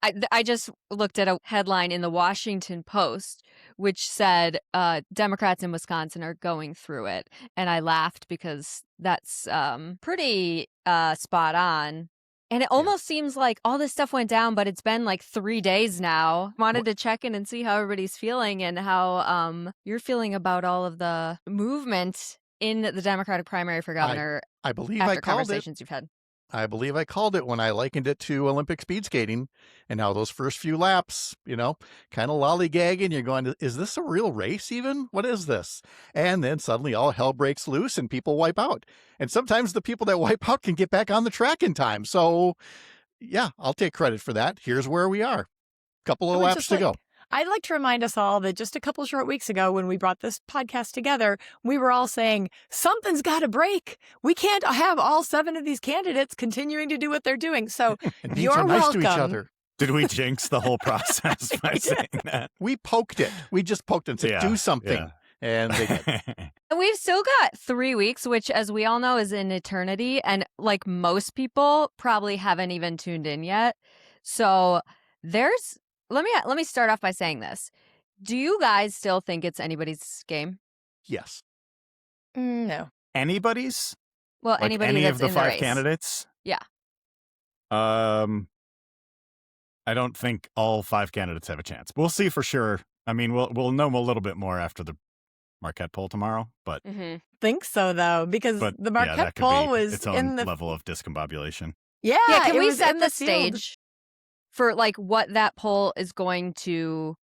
I just looked at a headline in the Washington Post, which said Democrats in Wisconsin are going through it. And I laughed because that's pretty spot on. And it almost seems like all this stuff went down, but it's been like 3 days now. Wanted to check in and see how everybody's feeling and how you're feeling about all of the movement in the Democratic primary for governor. I believe after I called conversations you've had. I believe I called it when I likened it to Olympic speed skating and how those first few laps, kind of lollygagging. You're going, is this a real race even? What is this? And then suddenly all hell breaks loose and people wipe out. And sometimes the people that wipe out can get back on the track in time. So, yeah, I'll take credit for that. Here's where we are. Couple of laps to go. I'd like to remind us all that just a couple short weeks ago when we brought this podcast together, we were all saying, something's got to break. We can't have all 7 of these candidates continuing to do what they're doing. So you're nice welcome. To each other. Did we jinx the whole process by saying that? We poked it. We just poked it and said, do something. Yeah. And they did. And we've still got 3 weeks, which, as we all know, is an eternity. And like most people probably haven't even tuned in yet. So there's... Let me start off by saying this. Do you guys still think it's anybody's game? Yes. No. Anybody's? Well, like anybody any that's of the in 5 the race. candidates? Yeah. I don't think all 5 candidates have a chance. We'll see for sure. I mean, we'll know a little bit more after the Marquette poll tomorrow, but Think so though, because the Marquette poll was its own in the level of discombobulation. Yeah, can we was set in the field. stage for like what that poll is going to,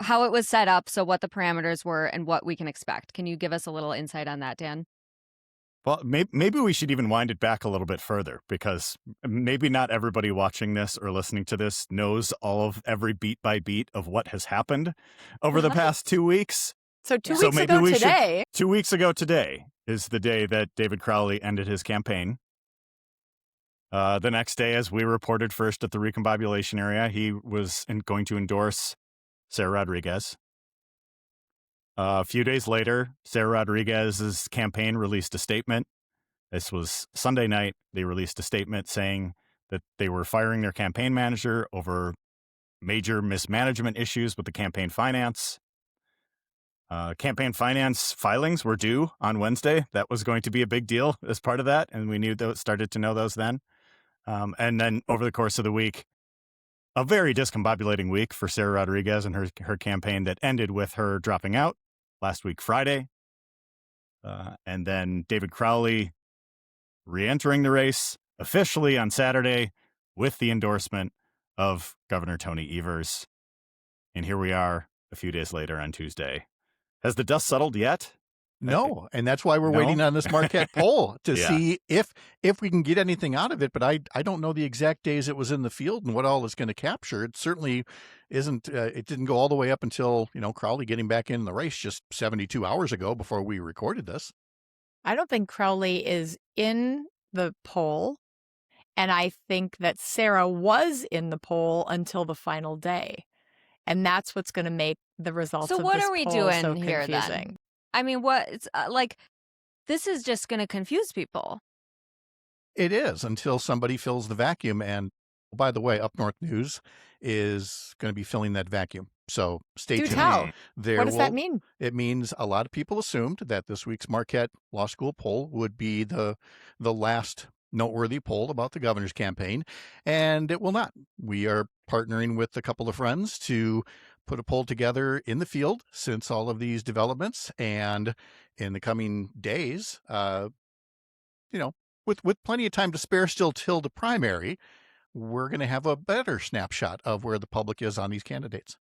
how it was set up, so what the parameters were and what we can expect? Can you give us a little insight on that, Dan? Well, maybe we should even wind it back a little bit further, because maybe not everybody watching this or listening to this knows every beat by beat of what has happened over the past 2 weeks. So 2 weeks ago today. 2 weeks ago today is the day that David Crowley ended his campaign. The next day, as we reported first at the recombobulation area, he was going to endorse Sarah Rodriguez. A few days later, Sarah Rodriguez's campaign released a statement. This was Sunday night. They released a statement saying that they were firing their campaign manager over major mismanagement issues with the campaign finance. Campaign finance filings were due on Wednesday. That was going to be a big deal as part of that, and we started to know those then. And then over the course of the week, a very discombobulating week for Sarah Rodriguez and her campaign that ended with her dropping out last week, Friday. And then David Crowley re-entering the race officially on Saturday with the endorsement of Governor Tony Evers. And here we are a few days later on Tuesday. Has the dust settled yet? No, and that's why we're waiting on this Marquette poll to see if we can get anything out of it. But I don't know the exact days it was in the field and what all it's going to capture. It certainly isn't. It didn't go all the way up until Crowley getting back in the race just 72 hours ago before we recorded this. I don't think Crowley is in the poll, and I think that Sarah was in the poll until the final day, and that's what's going to make the results. So of what this are we poll doing so here confusing. then? I mean, what it's this is just going to confuse people. It is, until somebody fills the vacuum. And by the way, UpNorthNews is going to be filling that vacuum. So stay tuned. Tell. What does that mean? It means a lot of people assumed that this week's Marquette Law School poll would be the last noteworthy poll about the governor's campaign, and it will not. We are partnering with a couple of friends to put a poll together in the field since all of these developments, and in the coming days, with plenty of time to spare still till the primary, we're going to have a better snapshot of where the public is on these candidates.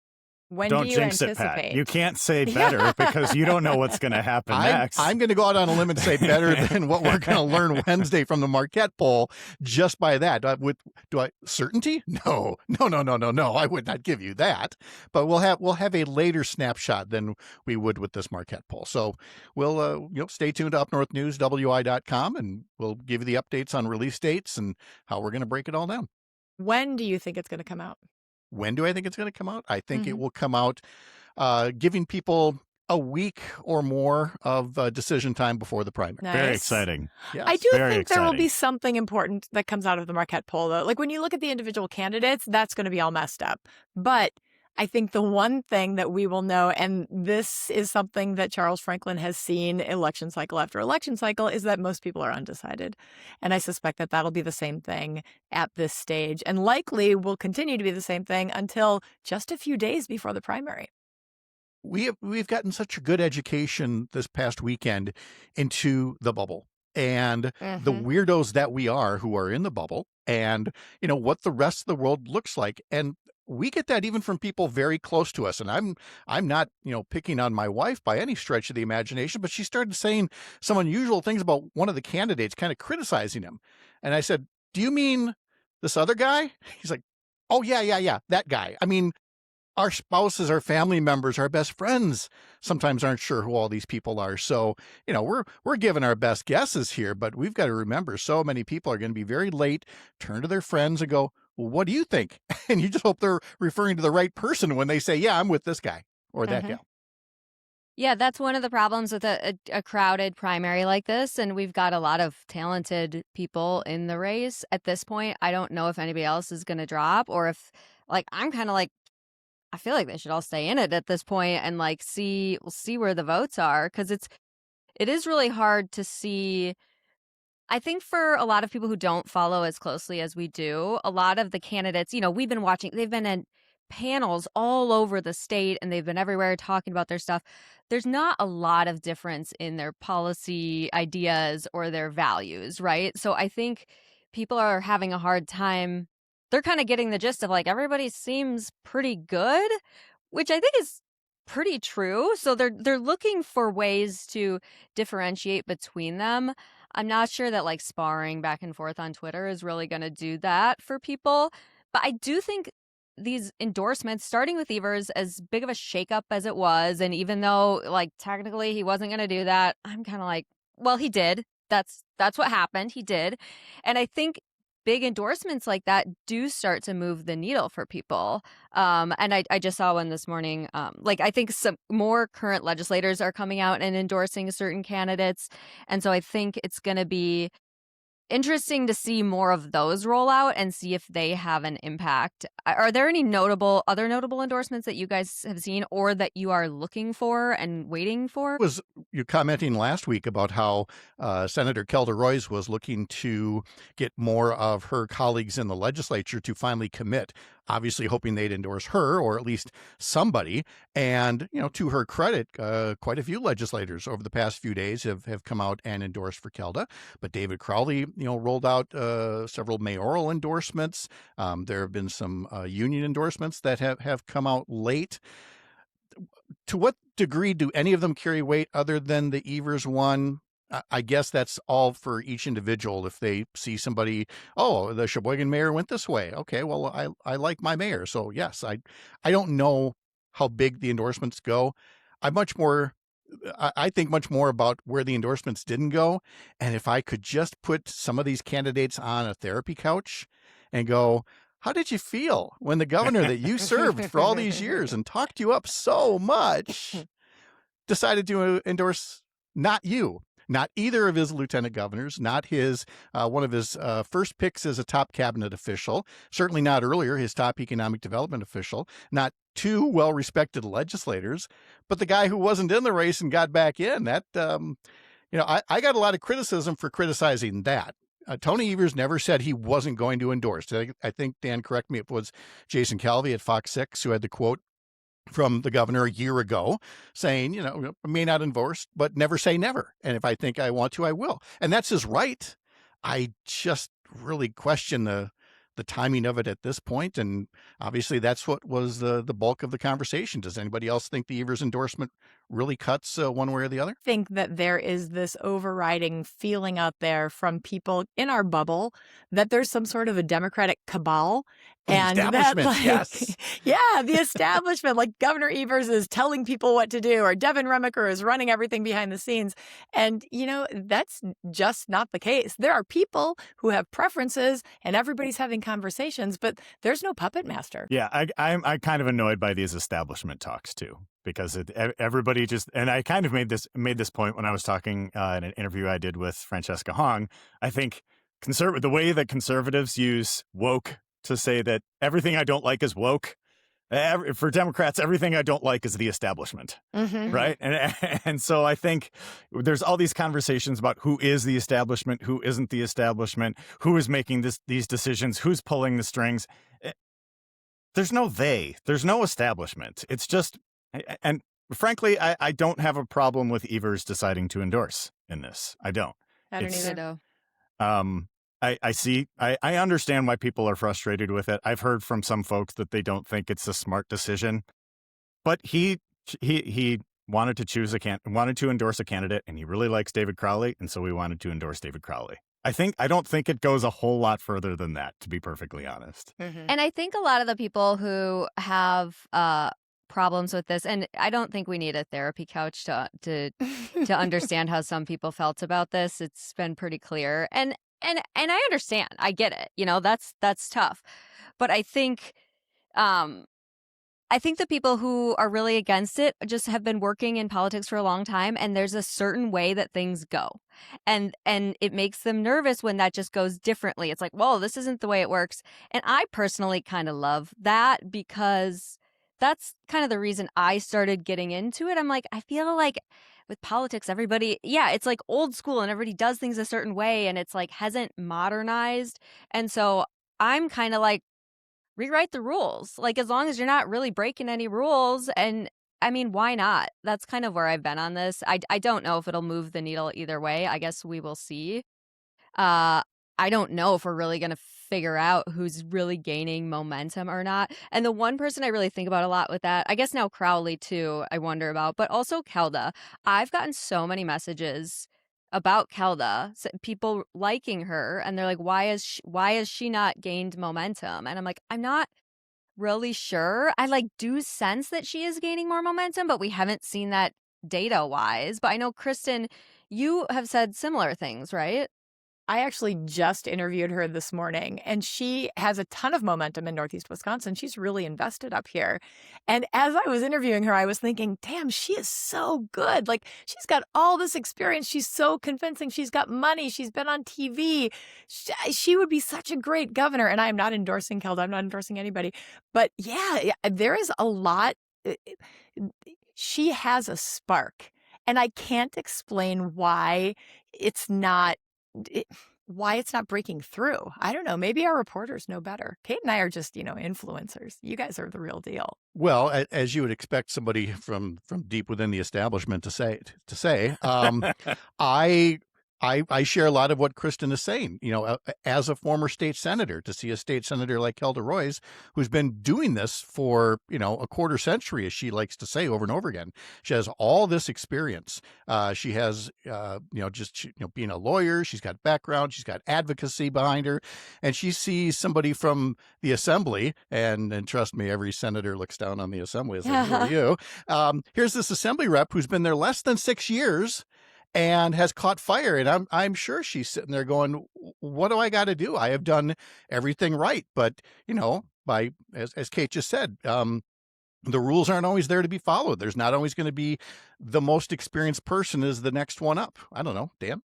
When Don't do you jinx anticipate? it, Pat. You can't say better because you don't know what's going to happen next. I'm going to go out on a limb and say better than what we're going to learn Wednesday from the Marquette poll just by that. Do I certainty? No. I would not give you that. But we'll have a later snapshot than we would with this Marquette poll. So we'll stay tuned to UpNorthNews.wi.com, and we'll give you the updates on release dates and how we're going to break it all down. When do you think it's going to come out? When do I think it's going to come out? I think it will come out giving people a week or more of decision time before the primary. Nice. Very exciting. Yes. I do Very think there will be exciting. something important that comes out of the Marquette poll, though. Like when you look at the individual candidates, that's going to be all messed up. But I think the one thing that we will know, and this is something that Charles Franklin has seen election cycle after election cycle, is that most people are undecided. And I suspect that that'll be the same thing at this stage, and likely will continue to be the same thing until just a few days before the primary. We've gotten such a good education this past weekend into the bubble and the weirdos that we are who are in the bubble and, what the rest of the world looks like. And we get that even from people very close to us. And I'm not, picking on my wife by any stretch of the imagination, but she started saying some unusual things about one of the candidates, kind of criticizing him. And I said, "Do you mean this other guy?" He's like, "Oh, yeah, that guy. I mean, our spouses, our family members, our best friends sometimes aren't sure who all these people are. So, we're giving our best guesses here, but we've got to remember so many people are going to be very late, turn to their friends and go, well, what do you think?" And you just hope they're referring to the right person when they say, yeah, I'm with this guy or that gal. Yeah, that's one of the problems with a crowded primary like this. And we've got a lot of talented people in the race at this point. I don't know if anybody else is going to drop or if, I'm kind of like, I feel like they should all stay in it at this point and we'll see where the votes are, because it is really hard to see. I think for a lot of people who don't follow as closely as we do, a lot of the candidates, we've been watching, they've been in panels all over the state and they've been everywhere talking about their stuff. There's not a lot of difference in their policy ideas or their values, right? So I think people are having a hard time. They're kind of getting the gist of everybody seems pretty good, which I think is pretty true. So they're looking for ways to differentiate between them. I'm not sure that sparring back and forth on Twitter is really going to do that for people. But I do think these endorsements, starting with Evers, as big of a shakeup as it was, and even though technically he wasn't going to do that, I'm kind of well, he did. That's what happened. He did. And I think big endorsements like that do start to move the needle for people. And I just saw one this morning. I think some more current legislators are coming out and endorsing certain candidates. And so I think it's going to be interesting to see more of those roll out and see if they have an impact. Are there any other notable endorsements that you guys have seen or that you are looking for and waiting for? Was you commenting last week about how Senator Kelda Roys was looking to get more of her colleagues in the legislature to finally commit, obviously hoping they'd endorse her or at least somebody. And, to her credit, quite a few legislators over the past few days have come out and endorsed for Kelda. But David Crowley, rolled out several mayoral endorsements. There have been some union endorsements that have come out late. To what degree do any of them carry weight other than the Evers one? I guess that's all for each individual. If they see somebody, oh, the Sheboygan mayor went this way. Okay, well, I like my mayor. So yes, I don't know how big the endorsements go. I think much more about where the endorsements didn't go. And if I could just put some of these candidates on a therapy couch and go, how did you feel when the governor that you served for all these years and talked you up so much decided to endorse not you, not either of his lieutenant governors, not his one of his first picks as a top cabinet official, certainly not earlier his top economic development official, not two well-respected legislators, but the guy who wasn't in the race and got back in. That I got a lot of criticism for criticizing that. Tony Evers never said he wasn't going to endorse. I think, Dan, correct me, it was Jason Calvi at Fox 6 who had the quote from the governor a year ago saying, I may not endorse, but never say never. And if I think I want to, I will. And that's his right. I just really question the timing of it at this point. And obviously that's what was the bulk of the conversation. Does anybody else think the Evers endorsement really cuts one way or the other? I think that there is this overriding feeling out there from people in our bubble that there's some sort of a Democratic cabal. And that, yes. Yeah, the establishment, like Governor Evers is telling people what to do, or Devin Remaker is running everything behind the scenes. And, that's just not the case. There are people who have preferences and everybody's having conversations, but there's no puppet master. Yeah, I'm kind of annoyed by these establishment talks, too, because everybody just, and I kind of made this point when I was talking in an interview I did with Francesca Hong. I think the way that conservatives use woke to say that everything I don't like is woke. For Democrats, everything I don't like is the establishment, right? And so I think there's all these conversations about who is the establishment, who isn't the establishment, who is making these decisions, who's pulling the strings. There's no they. There's no establishment. It's just, and frankly, I don't have a problem with Evers deciding to endorse in this. I don't. I don't either. I understand why people are frustrated with it. I've heard from some folks that they don't think it's a smart decision, but he wanted to endorse a candidate, and he really likes David Crowley, and so we wanted to endorse David Crowley. I don't think it goes a whole lot further than that, to be perfectly honest. And I think a lot of the people who have problems with this, and I don't think we need a therapy couch to understand how some people felt about this. It's been pretty clear. And I understand. I get it. That's tough. But I think the people who are really against it just have been working in politics for a long time, and there's a certain way that things go. And it makes them nervous when that just goes differently. It's like, whoa, this isn't the way it works. And I personally kind of love that, because that's kind of the reason I started getting into it. I'm like, I feel like with politics, everybody, it's like old school and everybody does things a certain way, and it's like hasn't modernized. And so I'm kind of like, rewrite the rules. Like, as long as you're not really breaking any rules. And I mean, why not? That's kind of where I've been on this. I don't know if it'll move the needle either way. I guess we will see. I don't know if we're really going to figure out who's really gaining momentum or not. And the one person I really think about a lot with that, I guess now Crowley too, I wonder about, but also Kelda. I've gotten so many messages about Kelda, people liking her, and they're like, why has she not gained momentum? And I'm like, I'm not really sure. I do sense that she is gaining more momentum, but we haven't seen that data wise. But I know, Kristen, you have said similar things, right? I actually just interviewed her this morning, and she has a ton of momentum in Northeast Wisconsin. She's really invested up here. And as I was interviewing her, I was thinking, damn, she is so good. Like, she's got all this experience. She's so convincing. She's got money. She's been on TV. She would be such a great governor. And I'm not endorsing Kelda. I'm not endorsing anybody. But yeah, there is a lot. She has a spark. And I can't explain why it's not breaking through. I don't know. Maybe our reporters know better. Kate and I are just, influencers. You guys are the real deal. Well, as you would expect somebody from deep within the establishment to say, I share a lot of what Kristen is saying. As a former state senator, to see a state senator like Kelda Roys, who's been doing this for, a quarter century, as she likes to say over and over again. She has all this experience. She has, being a lawyer. She's got background. She's got advocacy behind her. And she sees somebody from the assembly, and trust me, every senator looks down on the assembly as like, who are you? Here's this assembly rep who's been there less than 6 years and has caught fire. And I'm sure she's sitting there going, what do I got to do? I have done everything right. But, as Kate just said, the rules aren't always there to be followed. There's not always going to be the most experienced person is the next one up. I don't know, Dan.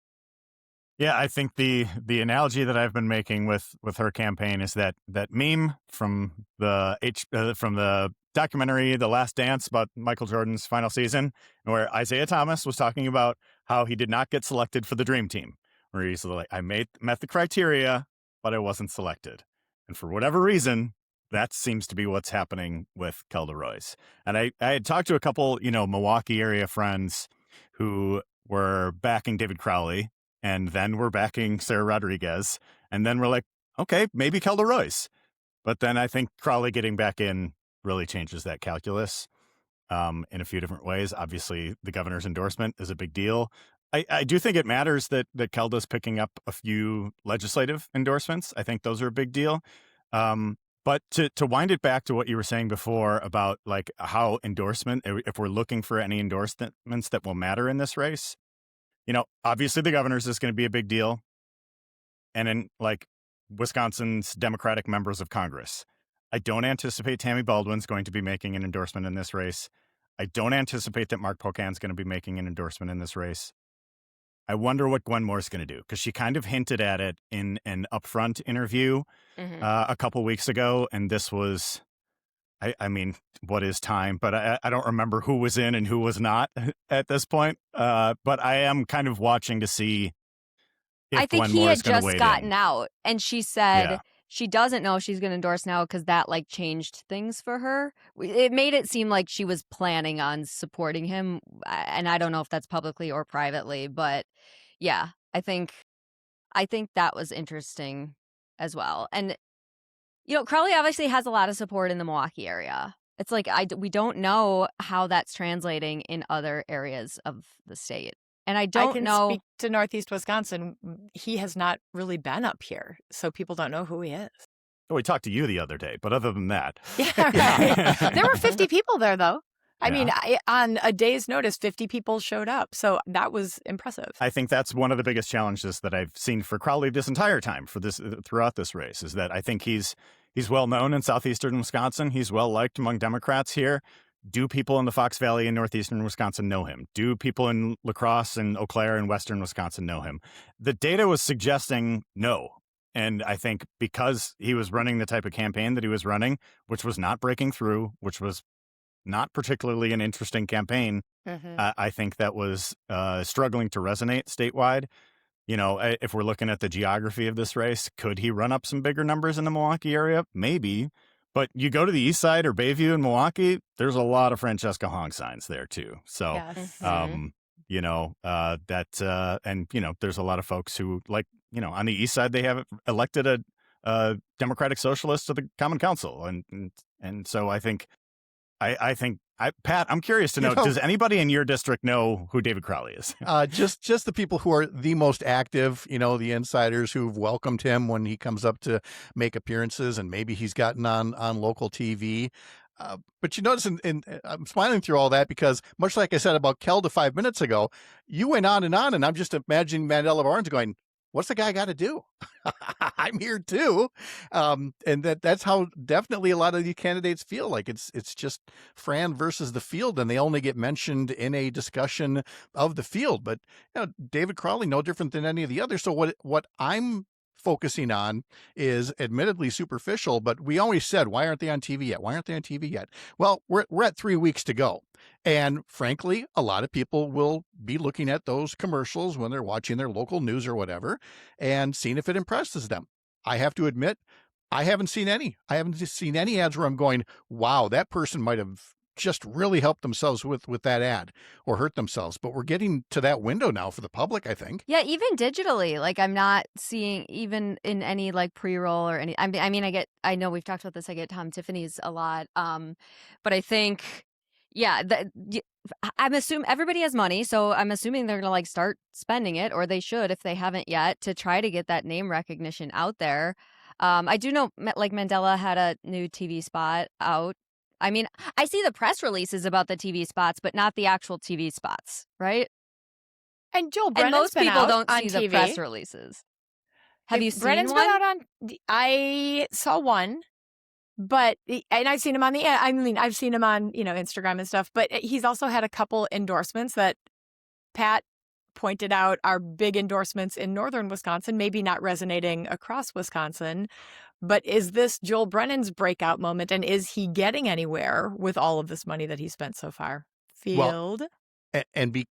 Yeah, I think the analogy that I've been making with her campaign is that meme from the documentary The Last Dance about Michael Jordan's final season, where Isaiah Thomas was talking about how he did not get selected for the dream team, where he's like, I met the criteria, but I wasn't selected. And for whatever reason, that seems to be what's happening with Kelda Roys. And I had talked to a couple, Milwaukee area friends who were backing David Crowley, and then we're backing Sarah Rodriguez, and then we're like, okay, maybe Kelda Roys. But then I think Crowley getting back in really changes that calculus in a few different ways. Obviously, the governor's endorsement is a big deal. I do think it matters that Kelda's picking up a few legislative endorsements. I think those are a big deal. But to wind it back to what you were saying before about like how if we're looking for any endorsements that will matter in this race, obviously the governor's is going to be a big deal. And then like Wisconsin's Democratic members of Congress. I don't anticipate Tammy Baldwin's going to be making an endorsement in this race. I don't anticipate that Mark Pocan's going to be making an endorsement in this race. I wonder what Gwen Moore's going to do, because she kind of hinted at it in an upfront interview a couple weeks ago. And this was, I mean, what is time? But I don't remember who was in and who was not at this point. But I am kind of watching to see if I think Gwen he Moore had is going to just wade gotten in. out, and she said Yeah. she doesn't know if she's going to endorse now because that like changed things for her. It made it seem like she was planning on supporting him, and I don't know if that's publicly or privately, but yeah, I think that was interesting as well. And Crowley obviously has a lot of support in the Milwaukee area. It's like we don't know how that's translating in other areas of the state. And I don't know. Speak to Northeast Wisconsin. He has not really been up here, so people don't know who he is. Oh, we talked to you the other day, but other than that. Yeah, right. There were 50 people there, though. I mean, on a day's notice, 50 people showed up. So that was impressive. I think that's one of the biggest challenges that I've seen for Crowley this entire time throughout this race, is that I think he's well known in southeastern Wisconsin. He's well liked among Democrats here. Do people in the Fox Valley in northeastern Wisconsin know him? Do people in La Crosse and Eau Claire in western Wisconsin know him? The data was suggesting no. And I think because he was running the type of campaign that he was running, which was not breaking through, which was not particularly an interesting campaign, I think that was struggling to resonate statewide. If we're looking at the geography of this race, could he run up some bigger numbers in the Milwaukee area? Maybe. But you go to the east side or Bayview in Milwaukee, there's a lot of Francesca Hong signs there too. So, Yes. and there's a lot of folks who on the east side, they have elected a Democratic Socialist to the Common Council. And so I think, Pat, I'm curious to know, does anybody in your district know who David Crowley is? Just the people who are the most active, the insiders who've welcomed him when he comes up to make appearances, and maybe he's gotten on local TV. But you notice, and I'm smiling through all that because, much like I said about Kelda 5 minutes ago, you went on, and I'm just imagining Mandela Barnes going, what's the guy got to do? I'm here too. And that's how definitely a lot of these candidates feel like it's just Fran versus the field, and they only get mentioned in a discussion of the field. But David Crowley, no different than any of the others. So what I'm focusing on is admittedly superficial, but we always said, why aren't they on TV yet? Why aren't they on TV yet? Well, we're at 3 weeks to go. And frankly, a lot of people will be looking at those commercials when they're watching their local news or whatever and seeing if it impresses them. I have to admit, I haven't seen any. I haven't seen any ads where I'm going, wow, that person might have just really helped themselves with that ad or hurt themselves. But we're getting to that window now for the public, I think. Yeah, even digitally, like I'm not seeing even in any like pre-roll or any. I mean, I know we've talked about this. I get Tom Tiffany's a lot, but I think, yeah, I'm assuming everybody has money, so I'm assuming they're gonna like start spending it, or they should if they haven't yet, to try to get that name recognition out there. I do know, like Mandela had a new TV spot out. I mean, I see the press releases about the TV spots, but not the actual TV spots, right? And Joel And Brennan's most been people out don't on see TV. the press releases. Have you seen Brennan's one? been out on. I saw one, and I've seen him on I've seen him on Instagram and stuff. But he's also had a couple endorsements that Pat pointed out are big endorsements in northern Wisconsin, maybe not resonating across Wisconsin. But is this Joel Brennan's breakout moment, and is he getting anywhere with all of this money that he spent so far? Field? And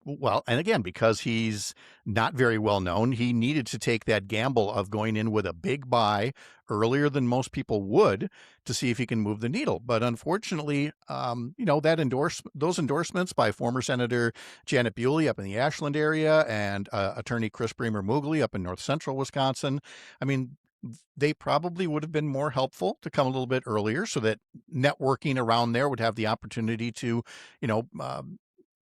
again, because he's not very well known, he needed to take that gamble of going in with a big buy earlier than most people would to see if he can move the needle. But unfortunately, those endorsements by former Senator Janet Bewley up in the Ashland area and Attorney Chris Bremer-Moogly up in north central Wisconsin, I mean, they probably would have been more helpful to come a little bit earlier so that networking around there would have the opportunity to,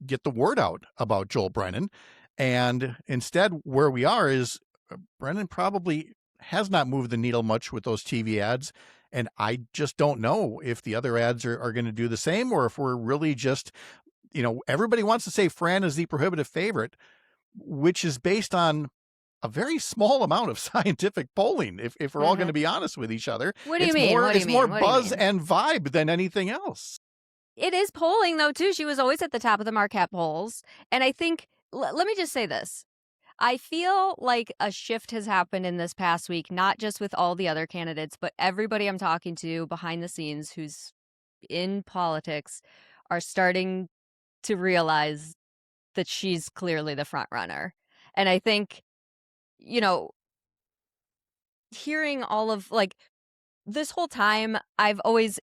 get the word out about Joel Brennan. And instead, where we are is Brennan probably has not moved the needle much with those TV ads. And I just don't know if the other ads are going to do the same, or if we're really just, everybody wants to say Fran is the prohibitive favorite, which is based on a very small amount of scientific polling. If we're all going to be honest with each other, What do you mean? It's more buzz and vibe than anything else. It is polling, though, too. She was always at the top of the Marquette polls. And I think, let me just say this. I feel like a shift has happened in this past week, not just with all the other candidates, but everybody I'm talking to behind the scenes who's in politics are starting to realize that she's clearly the front runner. And I think, hearing all of, this whole time, I've always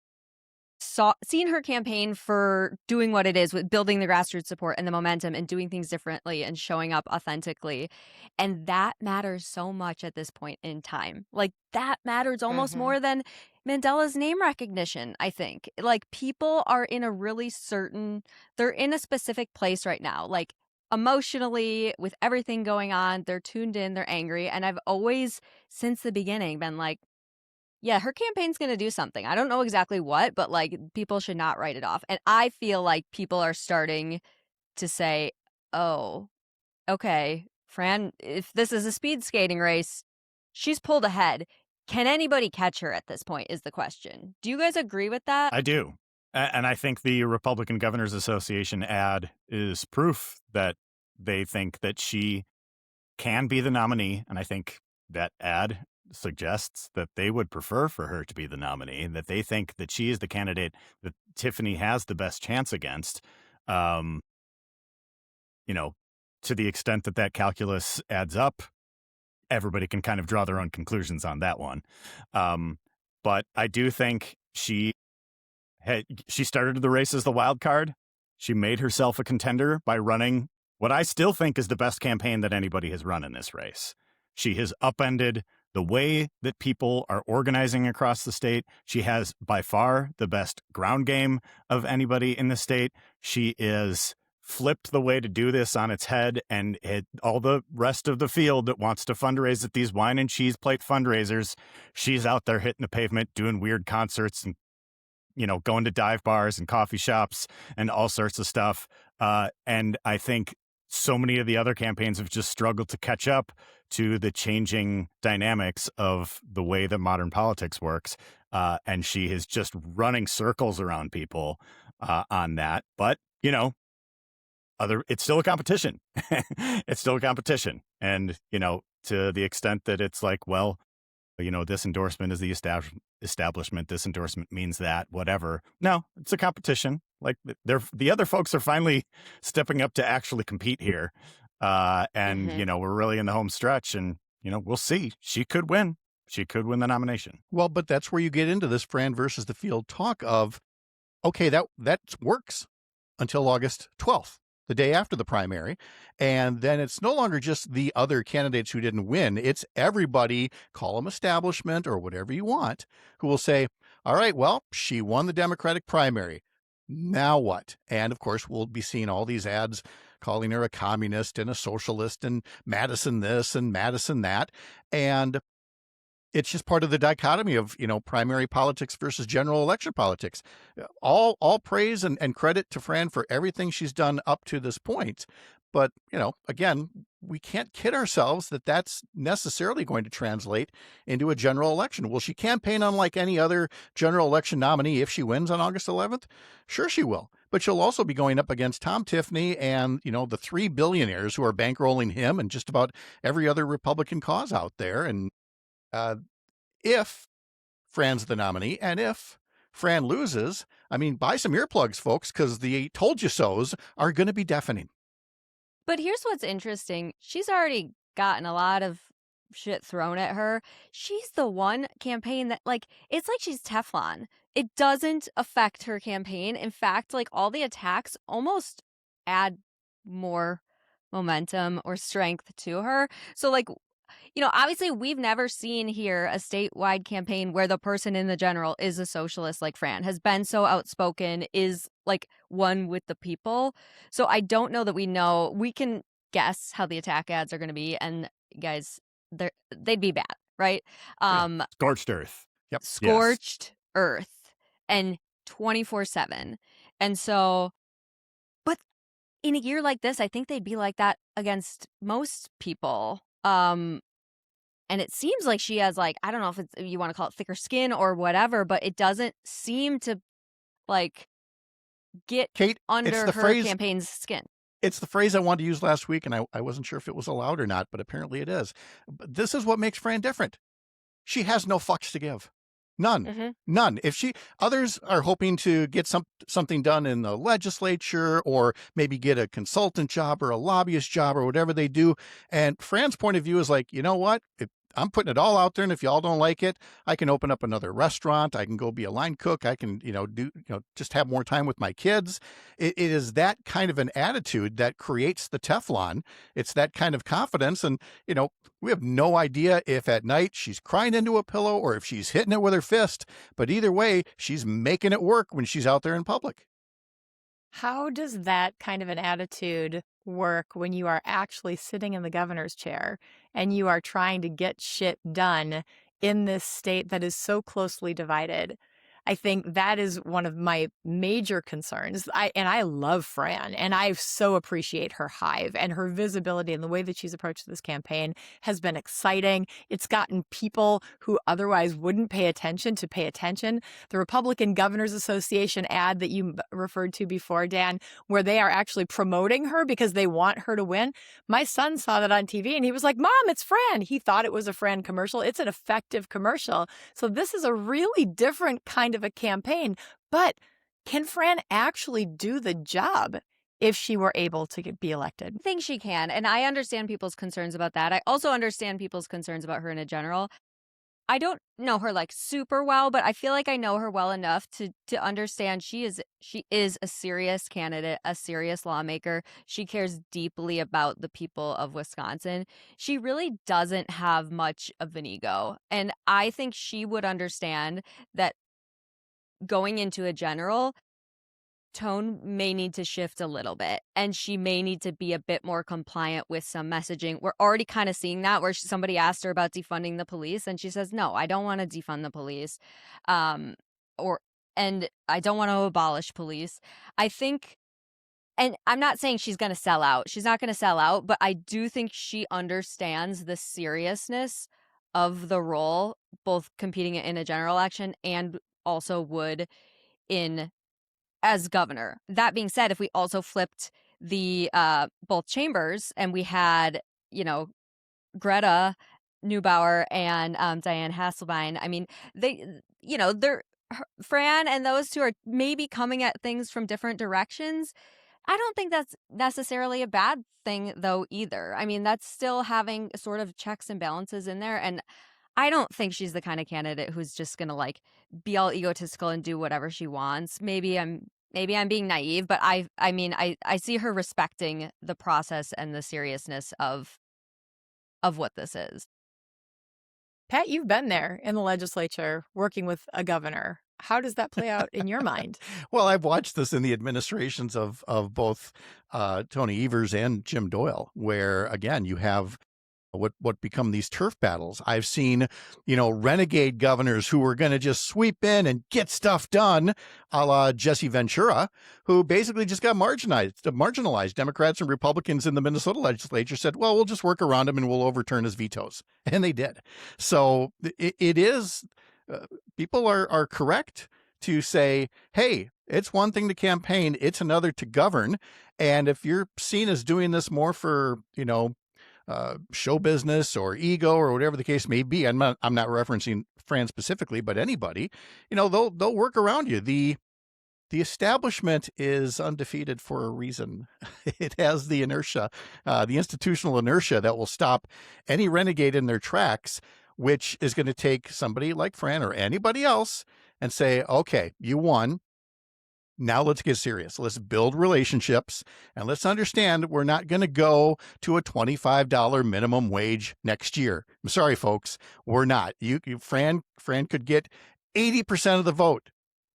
seen her campaign for doing what it is with building the grassroots support and the momentum and doing things differently and showing up authentically. And that matters so much at this point in time. That matters almost more than Mandela's name recognition, I think. People are in a really they're in a specific place right now. Emotionally, with everything going on, they're tuned in, they're angry. And I've always, since the beginning, been like, yeah, her campaign's going to do something. I don't know exactly what, but people should not write it off. And I feel like people are starting to say, oh, okay, Fran, if this is a speed skating race, she's pulled ahead. Can anybody catch her at this point is the question. Do you guys agree with that? I do. And I think the Republican Governors Association ad is proof that they think that she can be the nominee. And I think that ad suggests that they would prefer for her to be the nominee, and that they think that she is the candidate that Tiffany has the best chance against. To the extent that calculus adds up, everybody can kind of draw their own conclusions on that one. But I do think she started the race as the wild card. She made herself a contender by running what I still think is the best campaign that anybody has run in this race. She has upended the way that people are organizing across the state. She has by far the best ground game of anybody in the state. She is flipped the way to do this on its head, and all the rest of the field that wants to fundraise at these wine and cheese plate fundraisers, she's out there hitting the pavement, doing weird concerts and, going to dive bars and coffee shops and all sorts of stuff. And I think so many of the other campaigns have just struggled to catch up to the changing dynamics of the way that modern politics works. And she is just running circles around people on that. But, it's still a competition. It's still a competition. And, to the extent that it's like, well, this endorsement is the establishment. This endorsement means that, whatever. No, it's a competition. The other folks are finally stepping up to actually compete here. And, we're really in the home stretch, and, we'll see. She could win. She could win the nomination. Well, but that's where you get into this Fran versus the field talk of, okay, that works until August 12th. The day after the primary. And then it's no longer just the other candidates who didn't win. It's everybody, call them establishment or whatever you want, who will say, all right, well, she won the Democratic primary. Now what? And of course, we'll be seeing all these ads calling her a communist and a socialist and Madison this and Madison that. And it's just part of the dichotomy of, primary politics versus general election politics. All praise and credit to Fran for everything she's done up to this point. But, again, we can't kid ourselves that that's necessarily going to translate into a general election. Will she campaign unlike any other general election nominee if she wins on August 11th? Sure she will. But she'll also be going up against Tom Tiffany and, the 3 billionaires who are bankrolling him and just about every other Republican cause out there. And if Fran's the nominee, and if Fran loses, buy some earplugs, folks, because the told you so's are going to be deafening. But here's what's interesting. She's already gotten a lot of shit thrown at her. She's the one campaign that, it's like she's Teflon. It doesn't affect her campaign. In fact, all the attacks almost add more momentum or strength to her. So, obviously we've never seen here a statewide campaign where the person in the general is a socialist like Fran, has been so outspoken, is one with the people. So I don't know that we can guess how the attack ads are going to be. And guys, they'd be bad. right? Scorched earth. Yep. Scorched earth and 24/7. And so, but in a year like this, I think they'd be like that against most people. And it seems like she has, like, I don't know if you want to call it thicker skin or whatever, but it doesn't seem to, like, get Kate, under her campaign's skin. It's the phrase I wanted to use last week, and I wasn't sure if it was allowed or not, but apparently it is. But this is what makes Fran different. She has no fucks to give. None. Mhm. None. Others are hoping to get something done in the legislature, or maybe get a consultant job or a lobbyist job or whatever they do. And Fran's point of view is like, you know what? I'm putting it all out there, and if y'all don't like it, I can open up another restaurant. I can go be a line cook. I can, just have more time with my kids. It is that kind of an attitude that creates the Teflon. It's that kind of confidence. And, we have no idea if at night she's crying into a pillow or if she's hitting it with her fist. But either way, she's making it work when she's out there in public. How does that kind of an attitude work when you are actually sitting in the governor's chair and you are trying to get shit done in this state that is so closely divided? I think that is one of my major concerns. I love Fran, and I so appreciate her hive and her visibility, and the way that she's approached this campaign has been exciting. It's gotten people who otherwise wouldn't pay attention to pay attention. The Republican Governors Association ad that you referred to before, Dan, where they are actually promoting her because they want her to win. My son saw that on TV and he was like, "Mom, it's Fran." He thought it was a Fran commercial. It's an effective commercial. So this is a really different kind of a campaign. But can Fran actually do the job if she were able to be elected? I think she can. And I understand people's concerns about that. I also understand people's concerns about her in general. I don't know her like super well, but I feel like I know her well enough to understand she is a serious candidate, a serious lawmaker. She cares deeply about the people of Wisconsin. She really doesn't have much of an ego. And I think she would understand that going into a general, tone may need to shift a little bit, and she may need to be a bit more compliant with some messaging. We're already kind of seeing that, where somebody asked her about defunding the police and she says, "No, I don't want to defund the police. And I don't want to abolish police." I think, and I'm not saying she's going to sell out. She's not going to sell out, but I do think she understands the seriousness of the role, both competing in a general election and also would in as governor. That being said, if we also flipped the both chambers and we had, Greta Neubauer and Diane Hasselbein, I mean, Fran and those two are maybe coming at things from different directions. I don't think that's necessarily a bad thing, though, either. I mean, that's still having sort of checks and balances in there. And I don't think she's the kind of candidate who's just going to be all egotistical and do whatever she wants. Maybe I'm being naive, but I see her respecting the process and the seriousness of what this is. Pat, you've been there in the legislature working with a governor. How does that play out in your mind? Well, I've watched this in the administrations of both Tony Evers and Jim Doyle, where, again, you have what become these turf battles. I've seen, renegade governors who were going to just sweep in and get stuff done, a la Jesse Ventura, who basically just got marginalized. Democrats and Republicans in the Minnesota legislature said, well, we'll just work around him and we'll overturn his vetoes. And they did. So it is, people are correct to say, hey, it's one thing to campaign, it's another to govern. And if you're seen as doing this more for, show business or ego or whatever the case may be, I'm not referencing Fran specifically, but anybody, they'll work around you. The establishment is undefeated for a reason. It has the inertia, the institutional inertia that will stop any renegade in their tracks, which is going to take somebody like Fran or anybody else and say, okay, you won. Now let's get serious. Let's build relationships, and let's understand we're not going to go to a $25 minimum wage next year. I'm sorry, folks, we're not. Fran could get 80% of the vote.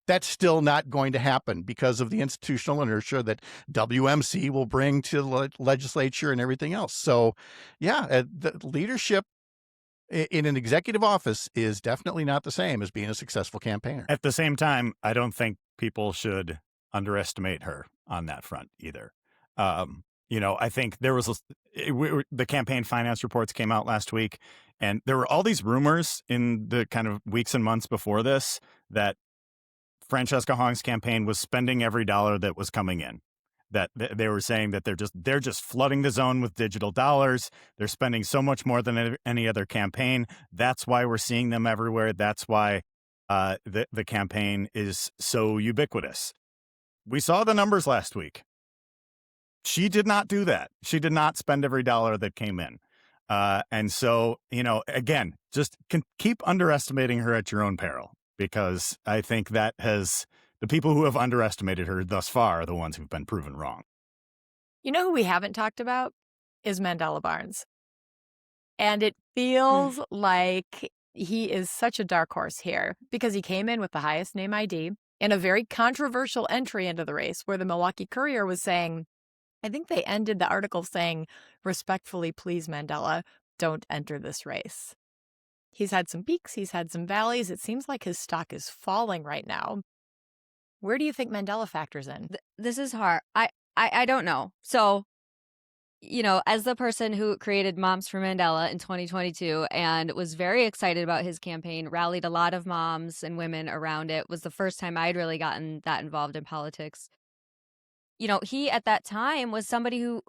That's still not going to happen because of the institutional inertia that WMC will bring to the legislature and everything else. So, yeah, the leadership in an executive office is definitely not the same as being a successful campaigner. At the same time, I don't think people should underestimate her on that front either. I think there was the campaign finance reports came out last week, and there were all these rumors in the kind of weeks and months before this that Francesca Hong's campaign was spending every dollar that was coming in. That they were saying that they're just flooding the zone with digital dollars. They're spending so much more than any other campaign. That's why we're seeing them everywhere. That's why the campaign is so ubiquitous. We saw the numbers last week. She did not do that. She did not spend every dollar that came in. And so, again, just keep underestimating her at your own peril, because I think that the people who have underestimated her thus far are the ones who've been proven wrong. You know who we haven't talked about is Mandela Barnes. And it feels like he is such a dark horse here because he came in with the highest name ID in a very controversial entry into the race where the Milwaukee Courier was saying, I think they ended the article saying, respectfully, please, Mandela, don't enter this race. He's had some peaks. He's had some valleys. It seems like his stock is falling right now. Where do you think Mandela factors in? This is hard. I don't know. So, as the person who created Moms for Mandela in 2022 and was very excited about his campaign, rallied a lot of moms and women around it, was the first time I'd really gotten that involved in politics. He at that time was somebody who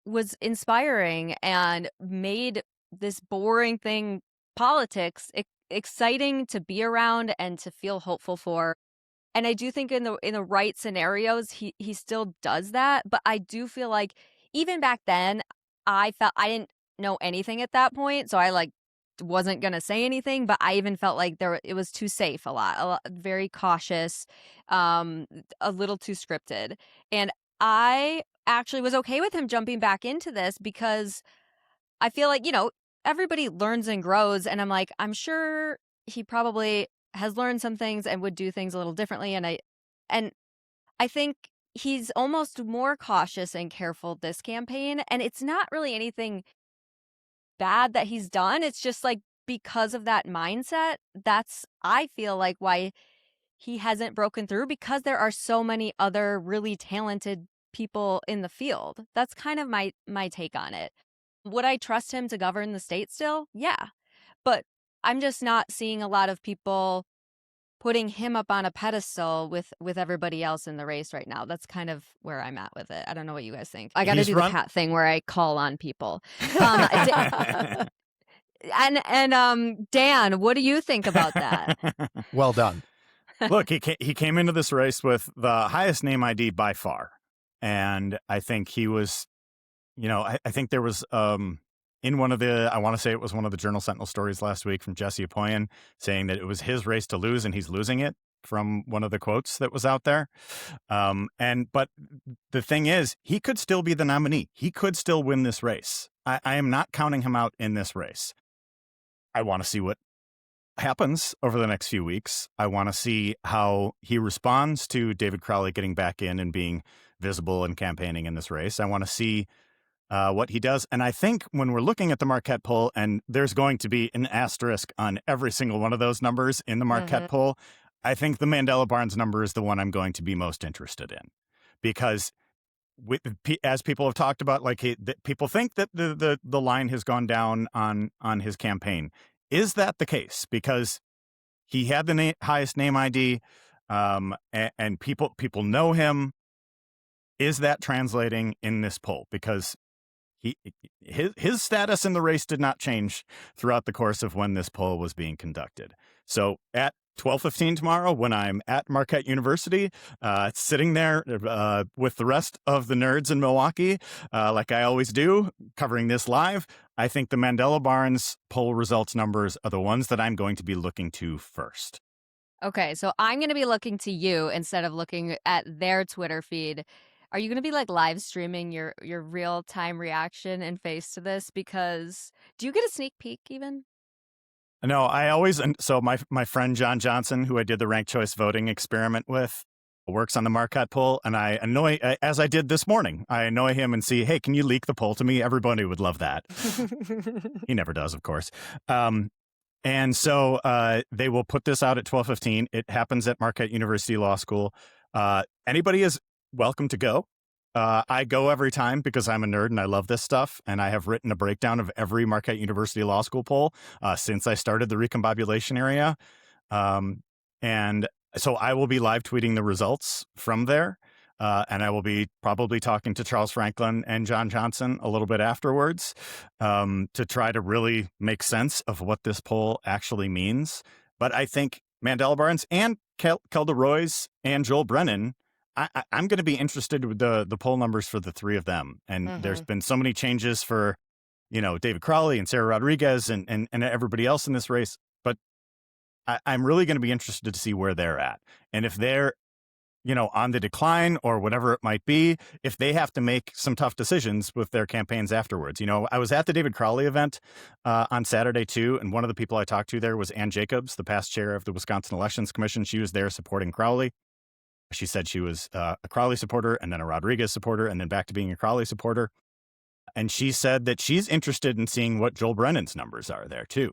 was inspiring and made this boring thing, politics, exciting to be around and to feel hopeful for. And I do think in the right scenarios, he still does that. But I do feel like even back then, I felt I didn't know anything at that point. So I wasn't going to say anything. But I even felt like it was too safe a lot, very cautious, a little too scripted. And I actually was okay with him jumping back into this because I feel like, everybody learns and grows. And I'm like, I'm sure he probably has learned some things and would do things a little differently. And I think he's almost more cautious and careful this campaign. And it's not really anything bad that he's done. It's just because of that mindset, that's, I feel like, why he hasn't broken through, because there are so many other really talented people in the field. That's kind of my take on it. Would I trust him to govern the state still? Yeah. But I'm just not seeing a lot of people putting him up on a pedestal with everybody else in the race right now. That's kind of where I'm at with it. I don't know what you guys think. I got to do the cat thing where I call on people. And Dan, what do you think about that? Well done. Look, he came into this race with the highest name ID by far. And I think he was, I think there was in one of the, I want to say it was one of the Journal Sentinel stories last week from Jesse Apoyan saying that it was his race to lose and he's losing it, from one of the quotes that was out there. But the thing is, he could still be the nominee. He could still win this race. I am not counting him out in this race. I want to see what happens over the next few weeks. I want to see how he responds to David Crowley getting back in and being visible and campaigning in this race. I want to see what he does. And I think when we're looking at the Marquette poll, and there's going to be an asterisk on every single one of those numbers in the Marquette poll, I think the Mandela Barnes number is the one I'm going to be most interested in. Because as people have talked about, people think that the line has gone down on his campaign. Is that the case? Because he had the highest name ID, and people know him. Is that translating in this poll? Because his status in the race did not change throughout the course of when this poll was being conducted. So at 12:15 tomorrow, when I'm at Marquette University, sitting there with the rest of the nerds in Milwaukee, like I always do, covering this live, I think the Mandela Barnes poll results numbers are the ones that I'm going to be looking to first. Okay, so I'm going to be looking to you instead of looking at their Twitter feed. Are you going to be live streaming your real-time reaction and face to this? Because do you get a sneak peek even? No, I always, and so my friend John Johnson, who I did the ranked choice voting experiment with, works on the Marquette poll, and I annoy, as I did this morning, I annoy him and see, hey, can you leak the poll to me? Everybody would love that. He never does, of course. And so they will put this out at 12:15. It happens at Marquette University Law School. Anybody is welcome to go. I go every time because I'm a nerd and I love this stuff. And I have written a breakdown of every Marquette University Law School poll since I started the recombobulation area. And so I will be live tweeting the results from there. And I will be probably talking to Charles Franklin and John Johnson a little bit afterwards to try to really make sense of what this poll actually means. But I think Mandela Barnes and Kelda Roys and Joel Brennan, I'm going to be interested with the poll numbers for the three of them. And there's been so many changes for, David Crowley and Sarah Rodriguez and everybody else in this race. But I'm really going to be interested to see where they're at. And if they're, on the decline or whatever it might be, if they have to make some tough decisions with their campaigns afterwards. I was at the David Crowley event on Saturday, too. And one of the people I talked to there was Ann Jacobs, the past chair of the Wisconsin Elections Commission. She was there supporting Crowley. She said she was a Crowley supporter and then a Rodriguez supporter and then back to being a Crowley supporter. And she said that she's interested in seeing what Joel Brennan's numbers are there, too,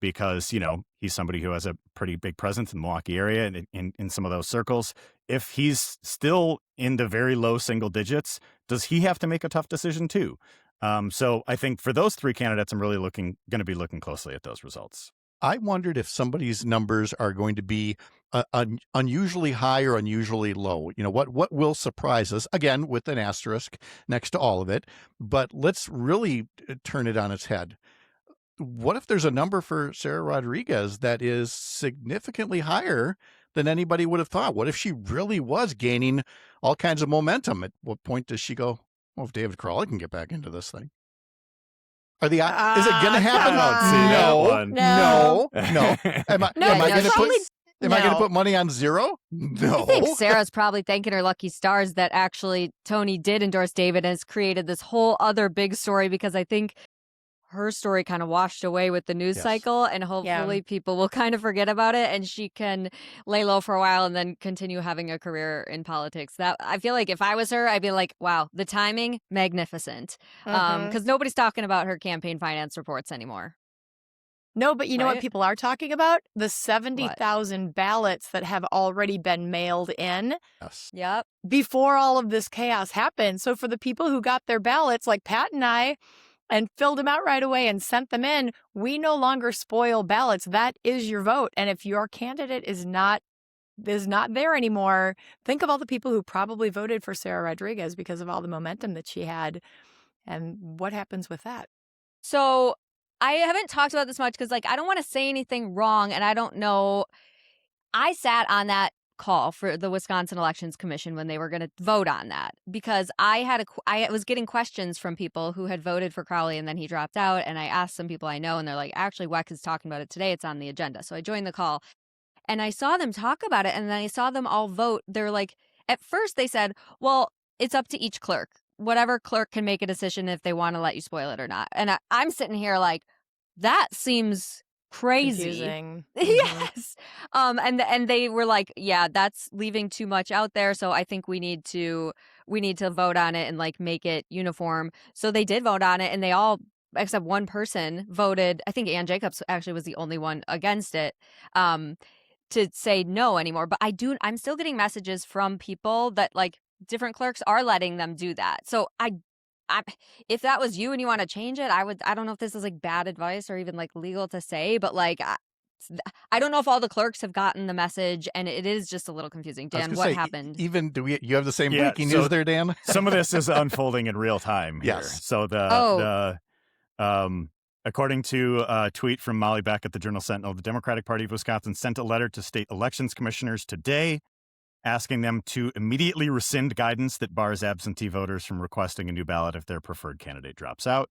because, he's somebody who has a pretty big presence in the Milwaukee area and in some of those circles. If he's still in the very low single digits, does he have to make a tough decision, too? So I think for those three candidates, I'm really going to be looking closely at those results. I wondered if somebody's numbers are going to be unusually high or unusually low. What will surprise us, again, with an asterisk next to all of it. But let's really turn it on its head. What if there's a number for Sarah Rodriguez that is significantly higher than anybody would have thought? What if she really was gaining all kinds of momentum? At what point does she go, well, if David Crowley can get back into this thing? Is it going to happen? No. Am I going to put money on zero? No. I think Sarah's probably thanking her lucky stars that actually Tony did endorse David and has created this whole other big story, because I think her story kind of washed away with the news cycle, and hopefully people will kind of forget about it and she can lay low for a while and then continue having a career in politics. That, I feel like if I was her, I'd be like, wow, the timing, magnificent. Because nobody's talking about her campaign finance reports anymore. No, but you know what people are talking about? The 70,000 ballots that have already been mailed in. Yes. Yep. Before all of this chaos happened. So for the people who got their ballots, like Pat and I, and filled them out right away and sent them in, we no longer spoil ballots. That is your vote. And if your candidate is not there anymore, think of all the people who probably voted for Sarah Rodriguez because of all the momentum that she had. And what happens with that? So I haven't talked about this much because, I don't want to say anything wrong, and I don't know. I sat on that call for the Wisconsin Elections Commission when they were going to vote on that, because I was getting questions from people who had voted for Crowley and then he dropped out, and I asked some people I know, and they're like, actually, WEC is talking about it today. It's on the agenda. So I joined the call, and I saw them talk about it, and then I saw them all vote. They're like, at first they said, well, it's up to each clerk. Whatever clerk can make a decision if they want to let you spoil it or not. And I'm sitting here like, that seems crazy. Confusing. Yes. And they were like, yeah, that's leaving too much out there. So I think we need to vote on it and make it uniform. So they did vote on it, and they all, except one person, voted. I think Ann Jacobs actually was the only one against it, to say no anymore. But I'm still getting messages from people that different clerks are letting them do that. So if that was you and you want to change it, I don't know if this is bad advice or even legal to say, but I don't know if all the clerks have gotten the message, and it is just a little confusing. Dan, what happened? Even you have the same breaking news there, Dan? Some of this is unfolding in real time here. Yes. So according to a tweet from Molly Beck at the Journal Sentinel, the Democratic Party of Wisconsin sent a letter to state elections commissioners today asking them to immediately rescind guidance that bars absentee voters from requesting a new ballot if their preferred candidate drops out.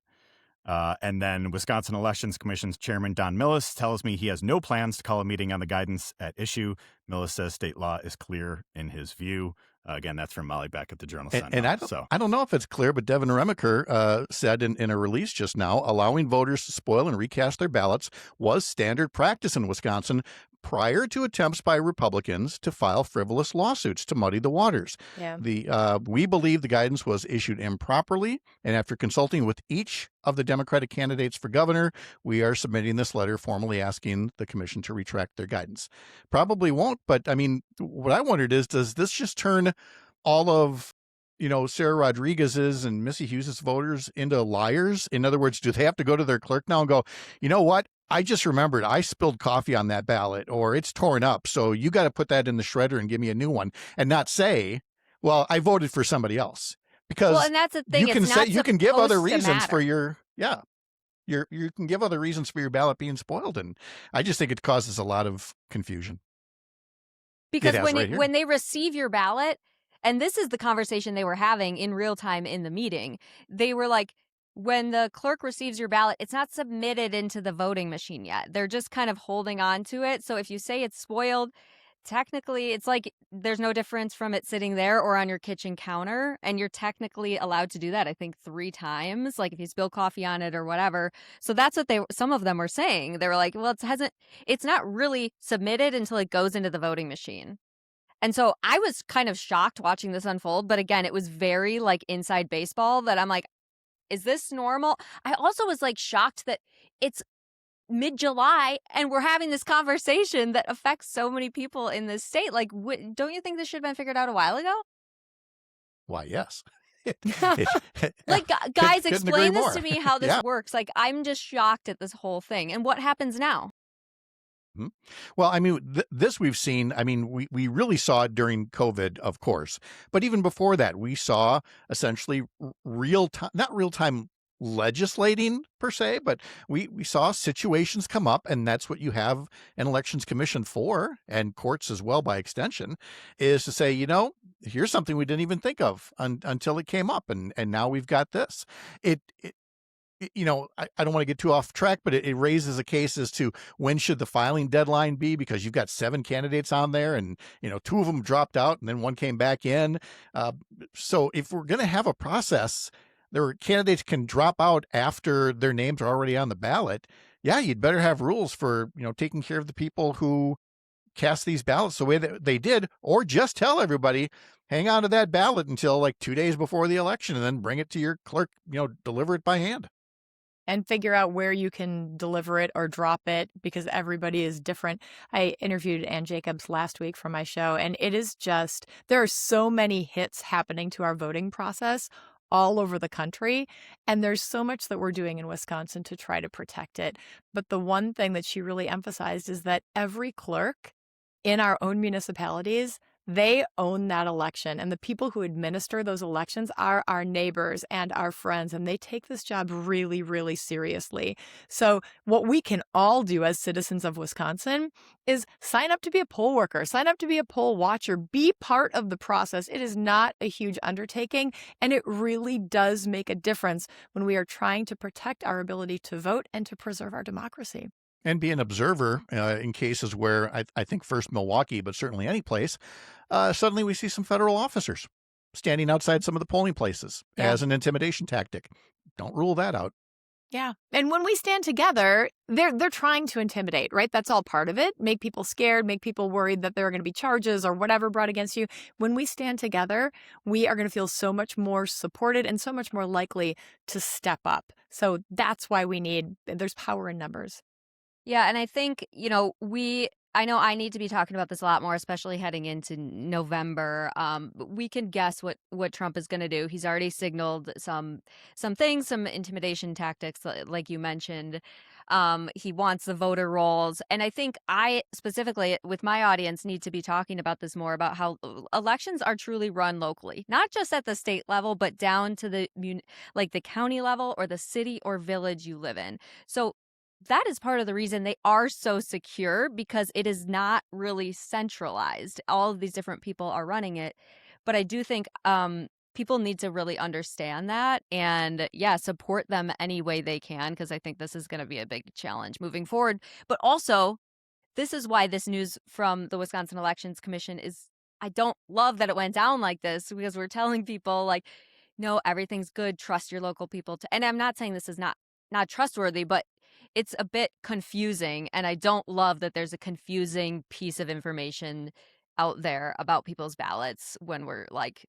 And then Wisconsin Elections Commission's chairman, Don Millis, tells me he has no plans to call a meeting on the guidance at issue. Millis says state law is clear in his view. Again, that's from Molly Beck at the Journal Sentinel. And I don't know if it's clear, but Devin Remaker said in a release just now, allowing voters to spoil and recast their ballots was standard practice in Wisconsin prior to attempts by Republicans to file frivolous lawsuits to muddy the waters. Yeah. We believe the guidance was issued improperly, and after consulting with each of the Democratic candidates for governor, we are submitting this letter formally asking the commission to retract their guidance. Probably won't, but I mean, what I wondered is, does this just turn all of Sarah Rodriguez's and Missy Hughes's voters into liars? In other words, do they have to go to their clerk now and go, you know what? I just remembered I spilled coffee on that ballot, or it's torn up, so you got to put that in the shredder and give me a new one, and not say, well, I voted for somebody else. Because and that's the thing. you can give other reasons for your you can give other reasons for your ballot being spoiled, and I just think it causes a lot of confusion. Because when they receive your ballot, and this is the conversation they were having in real time in the meeting, they were like, when the clerk receives your ballot, it's not submitted into the voting machine yet. They're just kind of holding on to it. So if you say it's spoiled, technically it's like there's no difference from it sitting there or on your kitchen counter, and you're technically allowed to do that, I think 3 times, like if you spill coffee on it or whatever. So that's what some of them were saying. They were like, well, it's not really submitted until it goes into the voting machine. And so I was kind of shocked watching this unfold, but again, it was very like inside baseball that I'm like, is this normal? I also was like shocked that it's mid-July and we're having this conversation that affects so many people in this state. Like, don't you think this should have been figured out a while ago? Why, yes. Like, guys, explain this more. to me how this works. Like, I'm just shocked at this whole thing. And what happens now? Well, I mean, this we've seen. I mean, we really saw it during COVID, of course. But even before that, we saw essentially not real time legislating per se, but we saw situations come up, and that's what you have an elections commission for, and courts as well by extension, is to say, here's something we didn't even think of until it came up, and now we've got this. I don't want to get too off track, but it raises a case as to when should the filing deadline be, because you've got 7 candidates on there, and 2 of them dropped out and then 1 came back in. So if we're going to have a process, candidates can drop out after their names are already on the ballot. Yeah, you'd better have rules for taking care of the people who cast these ballots the way that they did, or just tell everybody, hang on to that ballot until like 2 days before the election, and then bring it to your clerk, deliver it by hand. And figure out where you can deliver it or drop it, because everybody is different. I interviewed Ann Jacobs last week for my show, and it is just, there are so many hits happening to our voting process all over the country, and there's so much that we're doing in Wisconsin to try to protect it. But the one thing that she really emphasized is that every clerk in our own municipalities, they own that election, and the people who administer those elections are our neighbors and our friends, and they take this job really, really seriously. So what we can all do as citizens of Wisconsin is sign up to be a poll worker, sign up to be a poll watcher, be part of the process. It is not a huge undertaking, and it really does make a difference when we are trying to protect our ability to vote and to preserve our democracy. And be an observer in cases where I think first Milwaukee, but certainly any place, suddenly we see some federal officers standing outside some of the polling places as an intimidation tactic. Don't rule that out. Yeah. And when we stand together, they're trying to intimidate, right? That's all part of it. Make people scared, make people worried that there are going to be charges or whatever brought against you. When we stand together, we are going to feel so much more supported and so much more likely to step up. So that's why there's power in numbers. Yeah, and I think, I know I need to be talking about this a lot more, especially heading into November. We can guess what Trump is going to do. He's already signaled some things, some intimidation tactics, like you mentioned. He wants the voter rolls. And I think I specifically with my audience need to be talking about this more, about how elections are truly run locally, not just at the state level, but down to the county level or the city or village you live in. So that is part of the reason they are so secure, because it is not really centralized. All of these different people are running it. But I do think people need to really understand that and, support them any way they can, because I think this is going to be a big challenge moving forward. But also, this is why this news from the Wisconsin Elections Commission I don't love that it went down like this, because we're telling people, like, no, everything's good. Trust your local people. And I'm not saying this is not trustworthy, but it's a bit confusing, and I don't love that there's a confusing piece of information out there about people's ballots when we're like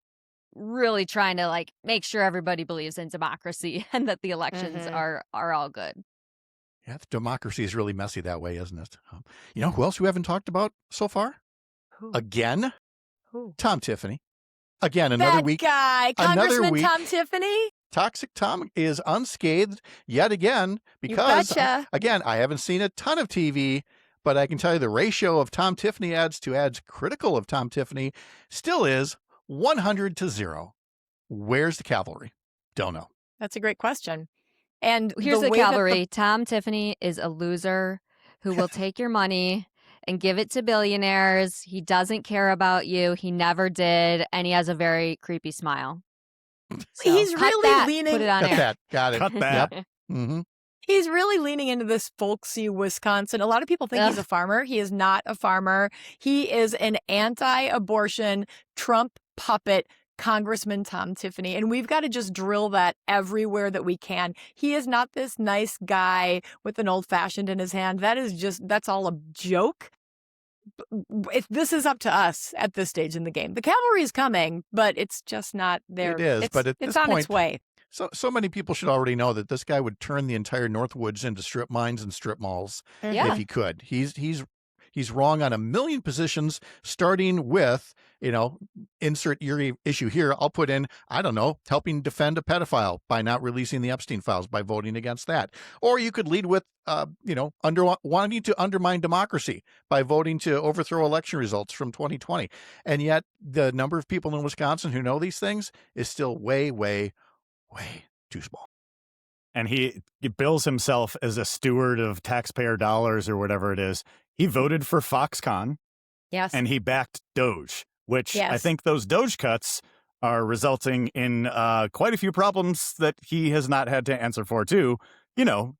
really trying to like make sure everybody believes in democracy and that the elections are all good. Yeah, the democracy is really messy that way, isn't it? You know who else we haven't talked about so far? Who? Again? Who? Tom Tiffany. Again, another That week. guy, Another Congressman week. Tom Tiffany. Toxic Tom is unscathed yet again because, betcha. again, I haven't seen a ton of TV, but I can tell you the ratio of Tom Tiffany ads to ads critical of Tom Tiffany still is 100 to 0. Where's the cavalry? Don't know. That's a great question. And Here's the way that cavalry. Tom Tiffany is a loser who will take your money and give it to billionaires. He doesn't care about you. He never did. And he has a very creepy smile. So, He's cut really that, leaning- Put it on Cut air. that. Got it. Cut that. Yep. Mm-hmm. He's really leaning into this folksy Wisconsin. A lot of people think he's a farmer. He is not a farmer. He is an anti-abortion Trump puppet Congressman Tom Tiffany. And we've got to just drill that everywhere that we can. He is not this nice guy with an old fashioned in his hand. That's all a joke. This is up to us at this stage in the game. The cavalry is coming, but it's just not there. It is, but at it's this on point, its way. So many people should already know that this guy would turn the entire Northwoods into strip mines and strip malls Yeah. if he could. He's wrong on a million positions, starting with, insert your issue here. I'll put in, I don't know, helping defend a pedophile by not releasing the Epstein files, by voting against that. Or you could lead with, wanting to undermine democracy by voting to overthrow election results from 2020. And yet the number of people in Wisconsin who know these things is still way, way, way too small. And he bills himself as a steward of taxpayer dollars or whatever it is. He voted for Foxconn. Yes. And he backed Doge, which I Yes. think those Doge cuts are resulting in quite a few problems that he has not had to answer for, too.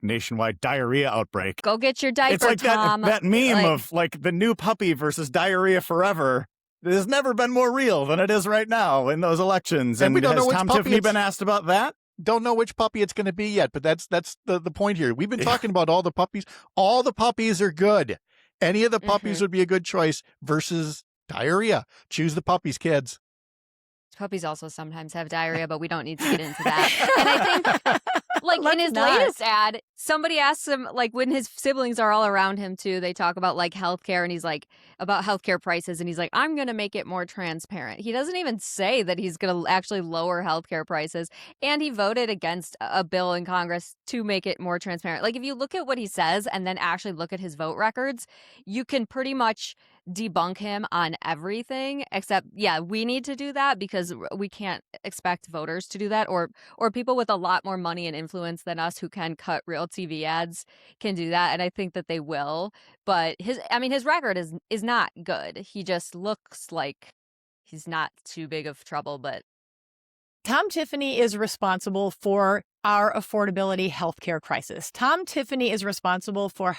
Nationwide diarrhea outbreak. Go get your diaper, It's like Tom. that meme Like- of like the new puppy versus diarrhea forever. It has never been more real than it is right now in those elections. And we don't know has which Tom puppy Tiffany it's- been asked about that? Don't know which puppy it's going to be yet, but that's the point here. We've been talking about all the puppies. All the puppies are good. Any of the puppies would be a good choice versus diarrhea. Choose the puppies, kids. Puppies also sometimes have diarrhea, but we don't need to get into that. And I think, like, in Let's his not. latest ad, somebody asks him, like, when his siblings are all around him, too, they talk about, like, healthcare, and he's like, about healthcare prices, and he's like, I'm going to make it more transparent. He doesn't even say that he's going to actually lower healthcare prices, and he voted against a bill in Congress to make it more transparent. Like, if you look at what he says and then actually look at his vote records, you can pretty much debunk him on everything except, yeah, we need to do that because we can't expect voters to do that, or people with a lot more money and influence than us who can cut real TV ads can do that, and I think that they will. But his record is not good. He just looks like he's not too big of trouble, but Tom Tiffany is responsible for our affordability healthcare crisis. Tom Tiffany is responsible for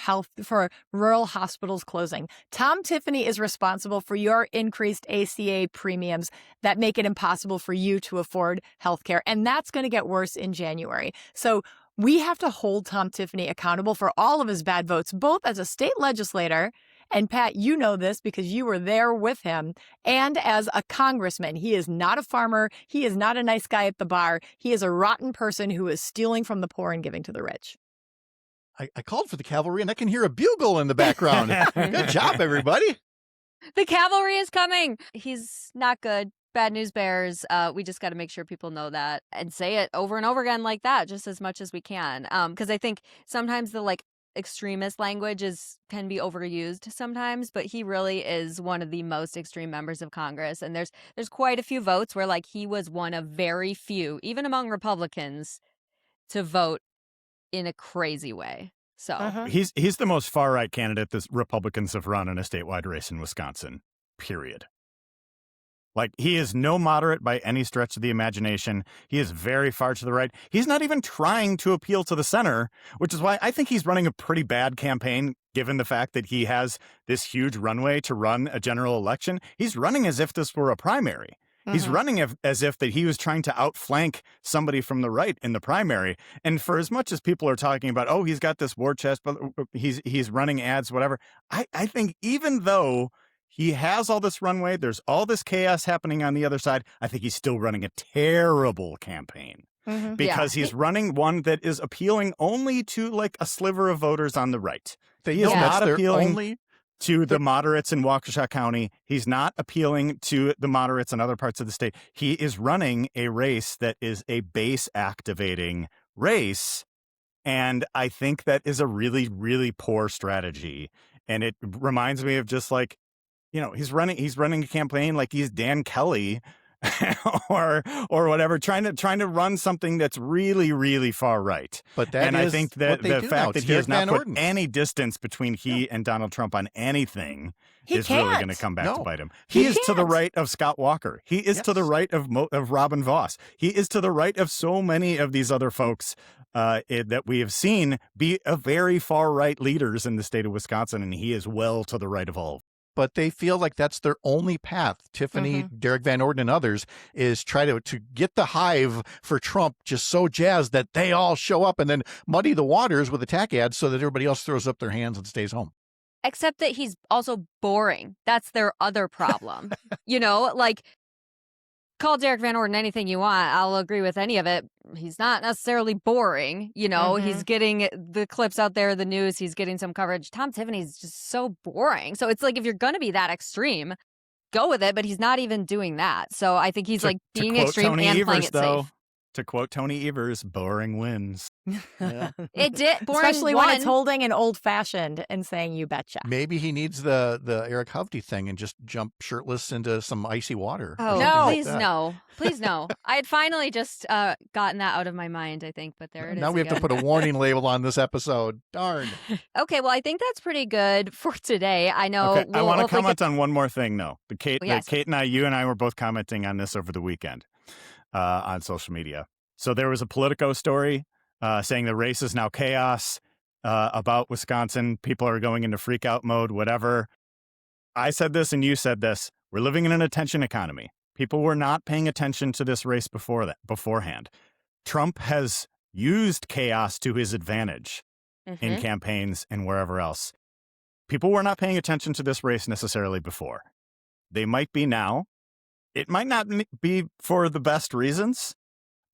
rural hospitals closing. Tom Tiffany is responsible for your increased ACA premiums that make it impossible for you to afford healthcare. And that's going to get worse in January. So we have to hold Tom Tiffany accountable for all of his bad votes, both as a state legislator. And Pat, you know this because you were there with him. And as a congressman, he is not a farmer. He is not a nice guy at the bar. He is a rotten person who is stealing from the poor and giving to the rich. I called for the cavalry, and I can hear a bugle in the background. Good job, everybody. the cavalry is coming. He's not good. Bad news bears. We just got to make sure people know that and say it over and over again like that, just as much as we can. Because I think sometimes the extremist language can be overused sometimes, but he really is one of the most extreme members of Congress. And there's quite a few votes where he was one of very few, even among Republicans, to vote in a crazy way. So He's the most far right candidate that Republicans have run in a statewide race in Wisconsin. Period. He is no moderate by any stretch of the imagination. He is very far to the right. He's not even trying to appeal to the center, which is why I think he's running a pretty bad campaign, given the fact that he has this huge runway to run a general election. He's running as if this were a primary. He's running as if that he was trying to outflank somebody from the right in the primary. And for as much as people are talking about, oh, he's got this war chest, but he's running ads, whatever. I think even though he has all this runway, there's all this chaos happening on the other side, I think he's still running a terrible campaign. Because he's running one that is appealing only to like a sliver of voters on the right. He is not appealing to the moderates in Waukesha County. He's not appealing to the moderates in other parts of the state. He is running a race that is a base activating race. And I think that is a really, really poor strategy. And it reminds me of just like, he's running a campaign like he's Dan Kelly or whatever, trying to run something that's really, really far right. But I think that the fact that he has not put any distance between he and Donald Trump on anything is really going to come back to bite him. He is to the right of Scott Walker. He is to the right of Robin Voss. He is to the right of so many of these other folks that we have seen be a very far right leaders in the state of Wisconsin, and he is well to the right of all. But they feel like that's their only path. Tiffany, Derek Van Orden, and others is try to get the hive for Trump just so jazzed that they all show up and then muddy the waters with attack ads so that everybody else throws up their hands and stays home. Except that he's also boring. That's their other problem. Call Derek Van Orden anything you want. I'll agree with any of it. He's not necessarily boring. He's getting the clips out there, the news. He's getting some coverage. Tom Tiffany's just so boring. So it's like, if you're going to be that extreme, go with it. But he's not even doing that. So I think he's being extreme Tony and Evers, playing it safe. To quote Tony Evers, boring wins. It did. Boring Especially when it's holding an old fashioned and saying, you betcha. Maybe he needs the Eric Hovde thing and just jump shirtless into some icy water. Oh, no. Please, no. Please, no. I had finally just gotten that out of my mind, I think, but there it is. Now we have to put a warning label on this episode. Darn. Okay, well, I think that's pretty good for today. I know. Okay, I want to comment on one more thing, though. Kate and I, you and I were both commenting on this over the weekend. On social media. So there was a Politico story saying the race is now chaos about Wisconsin. People are going into freak out mode, whatever. I said this and you said this. We're living in an attention economy. People were not paying attention to this race beforehand. Trump has used chaos to his advantage in campaigns and wherever else. People were not paying attention to this race necessarily before. They might be now. It might not be for the best reasons,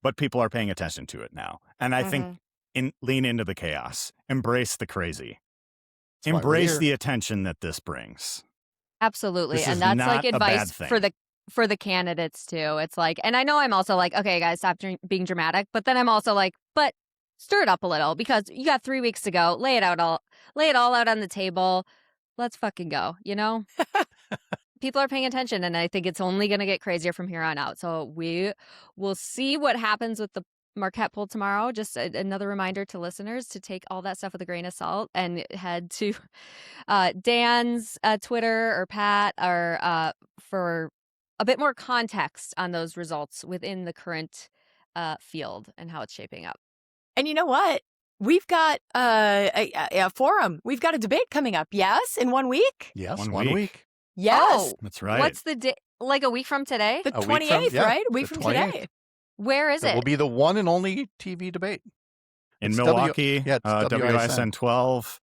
but people are paying attention to it now. And I think lean into the chaos. Embrace the crazy. Embrace the attention that this brings. Absolutely. And that's like advice for the candidates too. It's like, and I know I'm also like, okay, guys, stop being dramatic. But then I'm also like, but stir it up a little because you got 3 weeks to go. Lay it all out on the table. Let's fucking go, People are paying attention, and I think it's only going to get crazier from here on out. So we will see what happens with the Marquette poll tomorrow. Just another reminder to listeners to take all that stuff with a grain of salt and head to Dan's Twitter or Pat or for a bit more context on those results within the current field and how it's shaping up. And you know what? We've got a forum. We've got a debate coming up. Yes, in 1 week. Yes, 1 week. Yes. Oh, that's right. What's the day? Like a week from today? The 28th, right? A week from 28th. Today. Where is it? It will be the one and only TV debate. In Milwaukee, WISN 12.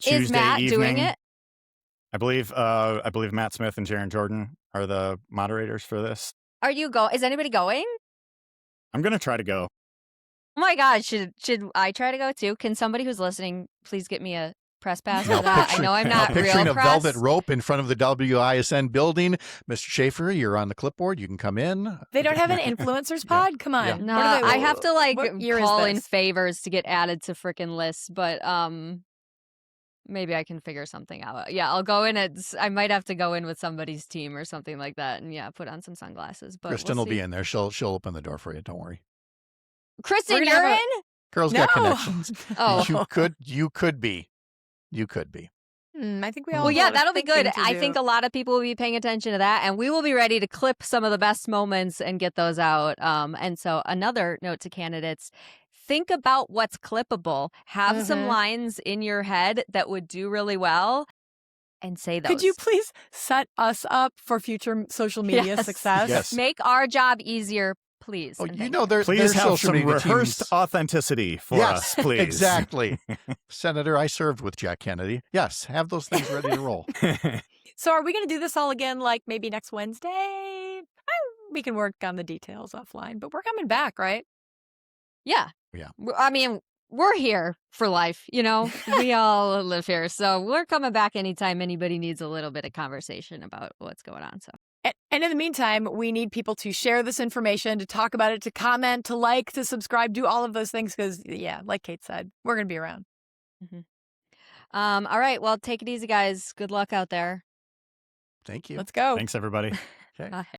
Tuesday is Matt evening. Doing it? I believe Matt Smith and Jaron Jordan are the moderators for this. Are you Is anybody going? I'm going to try to go. Oh my God, should I try to go too? Can somebody who's listening please get me a press pass for that? I know I'm not real picturing press. a velvet rope in front of the WISN building. Mr. Schaefer, you're on the clipboard. You can come in. They don't have an influencers pod? Come on. Yeah. No, I have to call in favors to get added to frickin' lists, but maybe I can figure something out. Yeah, I'll go in I might have to go in with somebody's team or something like that and put on some sunglasses. But Kristen will be in there. She'll open the door for you. Don't worry. Kristen, you're in? Girl's got connections. Oh. You could be. You could be. I think we all. Well, yeah, that'll be good. I think a lot of people will be paying attention to that, and we will be ready to clip some of the best moments and get those out. And so, another note to candidates: think about what's clippable. Have some lines in your head that would do really well. and say those. Could you please set us up for future social media Yes. success? Yes. Make our job easier, please? Oh, and you thank know, there's Please have social some media rehearsed teams. authenticity for Yes, us, please. exactly. Senator, I served with Jack Kennedy. Yes, have those things ready to roll. So are we going to do this all again, like maybe next Wednesday? We can work on the details offline, but we're coming back, right? Yeah. Yeah. I mean, we're here for life, you know? We all live here. So we're coming back anytime anybody needs a little bit of conversation about what's going on. So And in the meantime, we need people to share this information, to talk about it, to comment, to like, to subscribe, do all of those things because, yeah, like Kate said, we're going to be around. all right. Well, take it easy, guys. Good luck out there. Thank you. Let's go. Thanks, everybody. Okay. Bye.